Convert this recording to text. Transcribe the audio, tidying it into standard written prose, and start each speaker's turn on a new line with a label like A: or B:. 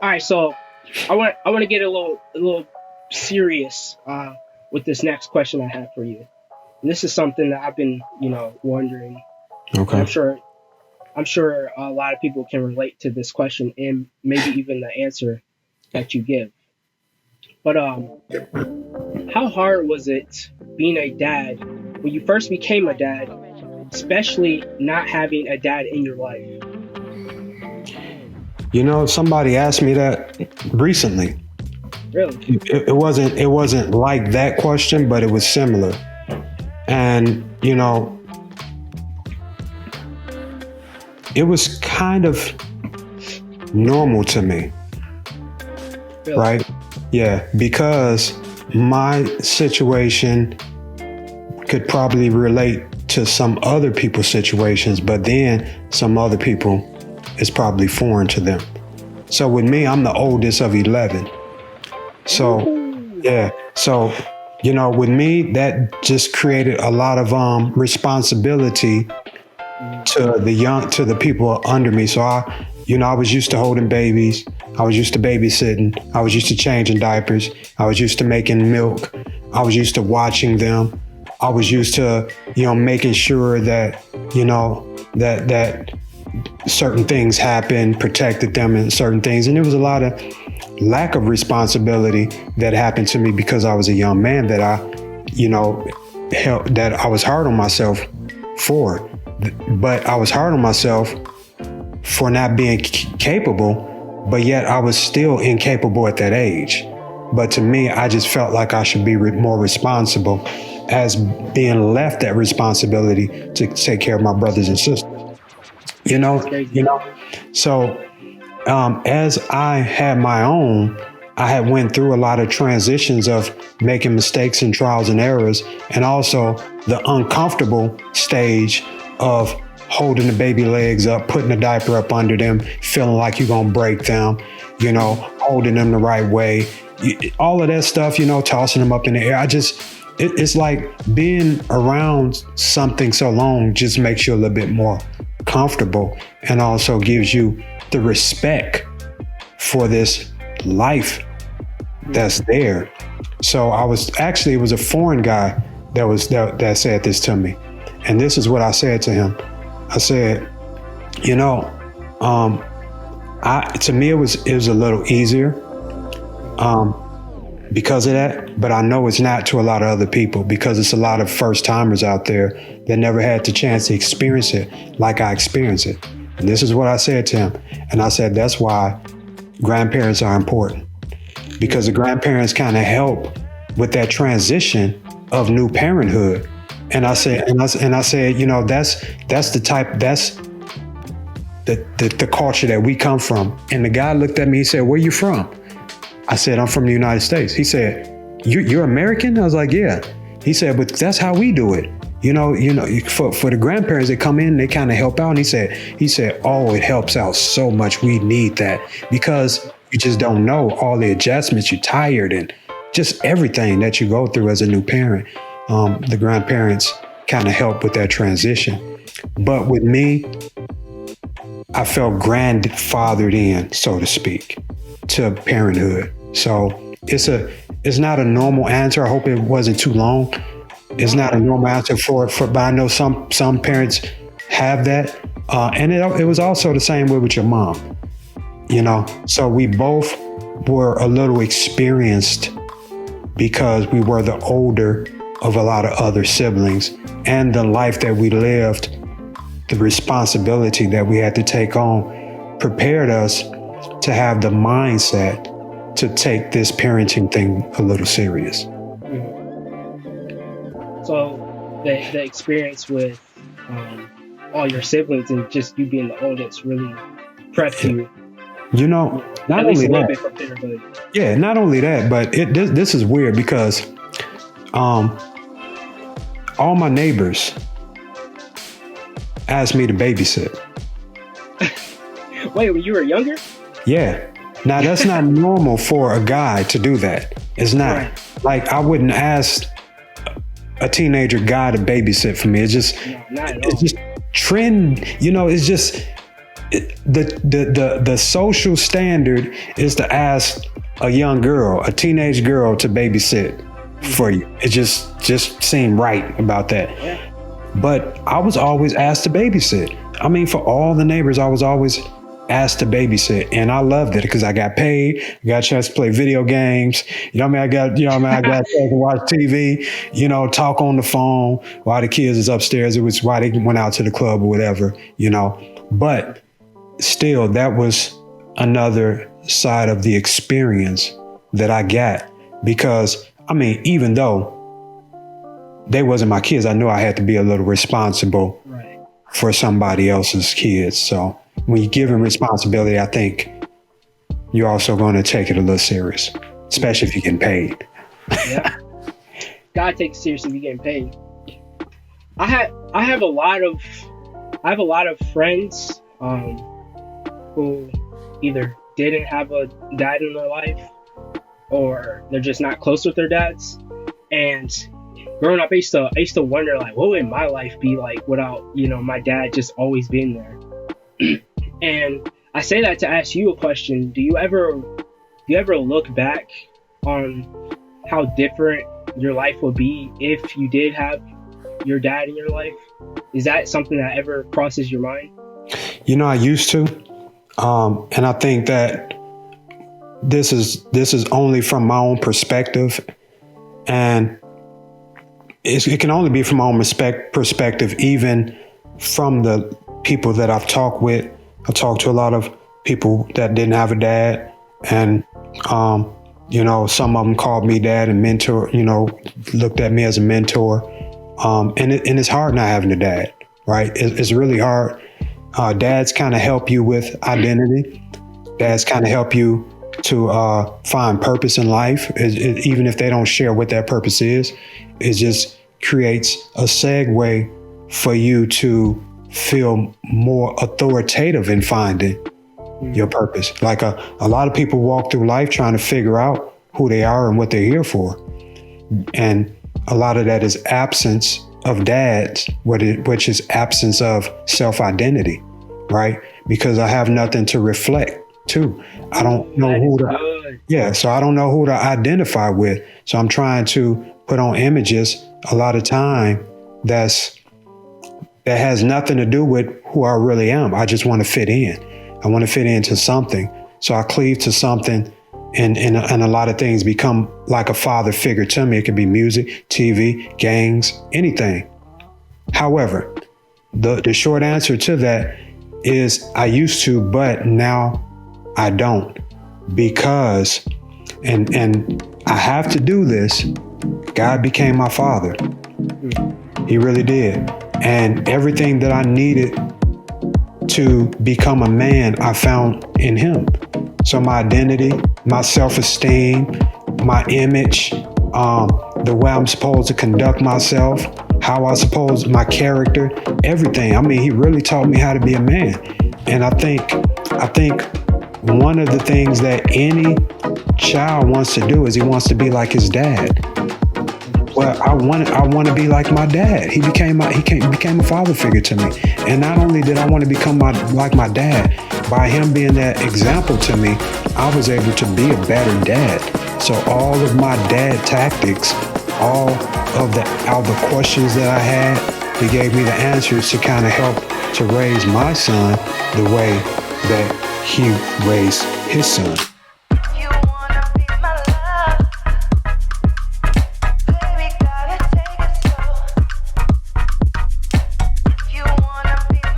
A: All right, so I want to get a little serious with this next question I have for you. And this is something that I've been wondering, and
B: Okay.
A: I'm sure a lot of people can relate to this question and maybe even the answer that you give. But how hard was it being a dad when you first became a dad, especially not having a dad in your life?
B: Somebody asked me that recently.
A: Really?
B: It wasn't like that question, but it was similar. And it was kind of normal to me,
A: Really?
B: right? Yeah, because my situation could probably relate to some other people's situations, but then some other people is probably foreign to them. So with me, I'm the oldest of 11. So
A: Ooh.
B: yeah, so with me, that just created a lot of responsibility
A: Mm.
B: to the people under me. So I was used to holding babies. I was used to babysitting. I was used to changing diapers. I was used to making milk. I was used to watching them. I was used to, making sure that, that certain things happened, protected them in certain things. And there was a lot of lack of responsibility that happened to me because I was a young man that that I was hard on myself for. But I was hard on myself for not being capable, but yet I was still incapable at that age. But to me, I just felt like I should be more responsible as being left that responsibility to take care of my brothers and sisters. You
A: That's
B: know,
A: crazy.
B: you know. So as I had my own, I had went through a lot of transitions of making mistakes and trials and errors, and also the uncomfortable stage of holding the baby legs up, putting a diaper up under them, feeling like you're gonna break them, holding them the right way, all of that stuff, tossing them up in the air. It's like being around something so long just makes you a little bit more comfortable and also gives you the respect for this life that's there. So it was a foreign guy that said this to me. And this is what I said to him. I said, you know, to me it was a little easier because of that, but I know it's not to a lot of other people because it's a lot of first timers out there that never had the chance to experience it like I experienced it. And this is what I said to him. And I said, that's why grandparents are important because the grandparents kind of help with that transition of new parenthood. And I said, that's the culture that we come from. And the guy looked at me, he said, where you from? I said, I'm from the United States. He said, you're American? I was like, yeah. He said, but that's how we do it. For the grandparents that come in, they kind of help out. And he said, oh, it helps out so much. We need that because you just don't know all the adjustments. You're tired and just everything that you go through as a new parent. The grandparents kind of help with that transition. But with me, I felt grandfathered in, so to speak, to parenthood. So it's not a normal answer. I hope it wasn't too long. It's not a normal answer but I know some parents have that. And it was also the same way with your mom, So we both were a little experienced because we were the older of a lot of other siblings, and the life that we lived, the responsibility that we had to take on prepared us to have the mindset to take this parenting thing a little serious.
A: So the experience with all your siblings and just you being the oldest really prepped you
B: Not
A: at least
B: only
A: a little bit
B: that,
A: for parenthood.
B: yeah, not only that, but this is weird because all my neighbors asked me to babysit.
A: Wait, when you were younger?
B: Yeah. Now that's not normal for a guy to do that. It's not.
A: Right.
B: Like I wouldn't ask a teenager guy to babysit for me.
A: No, not at
B: It's
A: all.
B: just trend, it's just the social standard is to ask a young girl, a teenage girl, to babysit for you. It just seemed right about that.
A: Yeah.
B: But I was always asked to babysit. I mean, for all the neighbors, I was always asked to babysit, and I loved it because I got paid. I got a chance to play video games. You know what I mean? I got a chance to watch TV, talk on the phone while the kids is upstairs. It was why they went out to the club or whatever, But still, that was another side of the experience that I got, because, I mean, even though they wasn't my kids, I knew I had to be a little responsible for somebody else's kids. So when you're given responsibility, I think you're also going to take it a little serious, especially if you're getting paid.
A: Yeah. Gotta take it serious if you're getting paid. I have a lot of friends who either didn't have a dad in their life, or they're just not close with their dads. And growing up, I used to wonder, like, what would my life be like without, my dad just always being there? And I say that to ask you a question. Do you ever look back on how different your life would be if you did have your dad in your life? Is that something that ever crosses your mind?
B: I used to. And I think that this is only from my own perspective, and it can only be from my own perspective, even from the people that I've talked with. I talked to a lot of people that didn't have a dad, and some of them called me dad and mentor, looked at me as a mentor. And it's hard not having a dad, right? It's really hard. Dads kind of help you with identity. Dads kind of help you to find purpose in life, even if they don't share what that purpose is. It just creates a segue for you to feel more authoritative in finding your purpose. Like a lot of people walk through life trying to figure out who they are and what they're here for. And a lot of that is absence of dads, which is absence of self-identity, right? Because I have nothing to reflect to. I don't know so I don't know who to identify with. So I'm trying to put on images a lot of time that has nothing to do with who I really am. I just want to fit in. I want to fit into something. So I cleave to something, and a lot of things become like a father figure to me. It could be music, TV, games, anything. However, the short answer to that is I used to, but now I don't, because, and I have to do this. God became my father. He really did. And everything that I needed to become a man, I found in him. So my identity, my self-esteem, my image, the way I'm supposed to conduct myself, how I suppose my character, everything. I mean, he really taught me how to be a man. And I think one of the things that any child wants to do is he wants to be like his dad. Well, I want to be like my dad. He became a father figure to me. And not only did I want to become like my dad, by him being that example to me, I was able to be a better dad. So all of my dad tactics, all of the questions that I had, he gave me the answers to kind of help to raise my son the way that he raised his son.